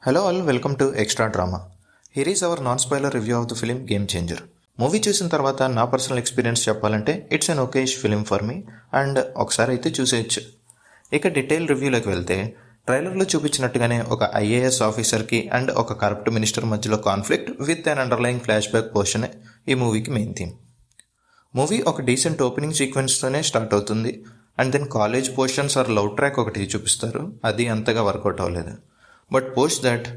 Hello all, welcome to Extra Drama. Here is our non-spoiler review of the film Game Changer. Movie చూసిన తర్వాత నా personal experience చెప్పాలంటే it's an okayish film for me and ఒకసారి అయితే చూసేయచ్చు. ఇక detail రివ్యూలోకి వెళ్తే ట్రైలర్లో చూపించినట్టుగానే ఒక ఐఏఎస్ ఆఫీసర్కి అండ్ ఒక కరప్ట్ మినిస్టర్ మధ్యలో conflict with an underlying flash back portion ఈ మూవీకి మెయిన్ థీమ్. మూవీ ఒక డీసెంట్ ఓపెనింగ్ సీక్వెన్స్తోనే స్టార్ట్ అవుతుంది and then college portions or love track ఒకటి చూపిస్తారు, అది అంతగా వర్కౌట్ అవ్వలేదు. But post that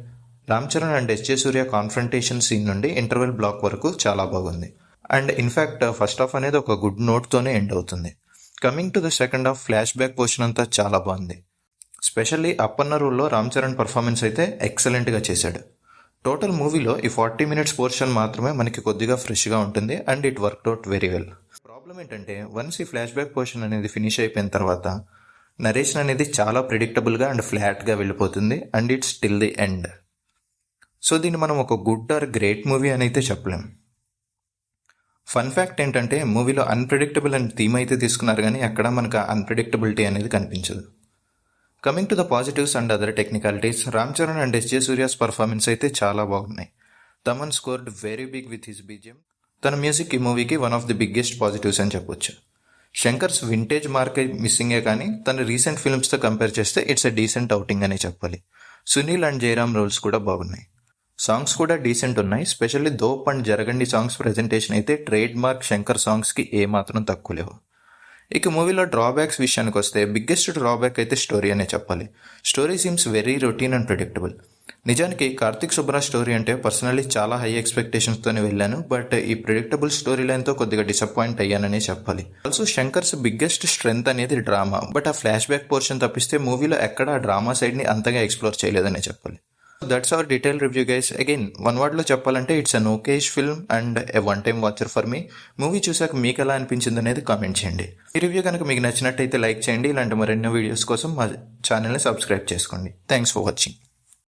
Ram Charan and SJ Surya confrontation scene నుండి ఇంటర్వెల్ బ్లాక్ వరకు చాలా బాగుంది అండ్ ఇన్ఫ్యాక్ట్ ఫస్ట్ హాఫ్ అనేది ఒక గుడ్ నోట్తోనే ఎండ్ అవుతుంది. Coming to the second half flash back portion అంతా చాలా బాగుంది. స్పెషల్లీ అప్పన్న రూల్లో రామ్ చరణ్ పర్ఫార్మెన్స్ అయితే ఎక్సలెంట్గా చేశాడు. టోటల్ మూవీలో ఈ 40 minutes పోర్షన్ మాత్రమే మనకి కొద్దిగా ఫ్రెష్గా ఉంటుంది and it worked out very well. Problem ఏంటంటే వన్స్ ఈ ఫ్లాష్ బ్యాక్ పోర్షన్ అనేది ఫినిష్ అయిపోయిన తర్వాత నరేషన్ అనేది చాలా ప్రిడిక్టబుల్గా అండ్ ఫ్లాట్గా వెళ్ళిపోతుంది and it's till the end. So దీన్ని మనం ఒక గుడ్ ఆర్ గ్రేట్ మూవీ అని అయితే చెప్పలేం. ఫన్ ఫ్యాక్ట్ ఏంటంటే మూవీలో అన్ప్రెడిక్టబుల్ అండ్ థీమ్ అయితే తీసుకున్నారు, కానీ అక్కడ మనకు అన్ప్రెడిక్టబిలిటీ అనేది కనిపించదు. Coming to the positives and other technicalities, Ram Charan and SJ Surya's performance అయితే చాలా బాగున్నాయి. Thaman scored very big with his BGM. తన మ్యూజిక్ ఈ మూవీకి one of the biggest positives అని చెప్పొచ్చు. శంకర్స్ వింటేజ్ మార్క్ మిస్సింగే, కానీ తన రీసెంట్ ఫిల్మ్స్తో కంపేర్ చేస్తే ఇట్స్ ఎ డీసెంట్ అవుటింగ్ అనే చెప్పాలి. సునీల్ అండ్ జయరామ్ రోల్స్ కూడా బాగున్నాయి. సాంగ్స్ కూడా డీసెంట్ ఉన్నాయి. స్పెషల్లీ దోప్ అండ్ జరగండి సాంగ్స్ ప్రెజెంటేషన్ అయితే ట్రేడ్ మార్క్ శంకర్ సాంగ్స్కి ఏమాత్రం తక్కువ లేవు. ఇక మూవీలో డ్రాబ్యాక్స్ విషయానికి వస్తే బిగ్గెస్ట్ డ్రాబ్యాక్ అయితే స్టోరీ అనే చెప్పాలి. Story seems very routine and predictable. నిజానికి కార్తిక్ సుబ్బరాజ్ స్టోరీ అంటే పర్సనల్లీ చాలా హై ఎక్స్పెక్టేషన్స్తోనే వెళ్ళాను, బట్ ఈ ప్రెడిక్టబుల్ స్టోరీ లైన్తో కొద్దిగా డిసప్పాయింట్ అయ్యాననే చెప్పాలి. ఆల్సో శంకర్స్ బిగ్గెస్ట్ స్ట్రెంగ్త్ అనేది డ్రామా, బట్ ఆ ఫ్లాష్ బ్యాక్ పోర్షన్ తప్పిస్తే మూవీలో ఎక్కడ ఆ డ్రామా సైడ్ని అంతగా ఎక్స్ప్లోర్ చేయలేదనే చెప్పాలి. That's our detail review guys. Again one వర్డ్లో చెప్పాలంటే it's an okayish film and a one time watcher for me. Movie చూసాక మీకు ఎలా అనిపించింది అనేది కామెంట్ చేయండి. ఈ రివ్యూ కనుక మీకు నచ్చినట్టయితే లైక్ చేయండి. ఇలాంటి మరెన్నో వీడియోస్ కోసం మా ఛానల్ని సబ్స్క్రైబ్ చేసుకోండి. Thanks for watching.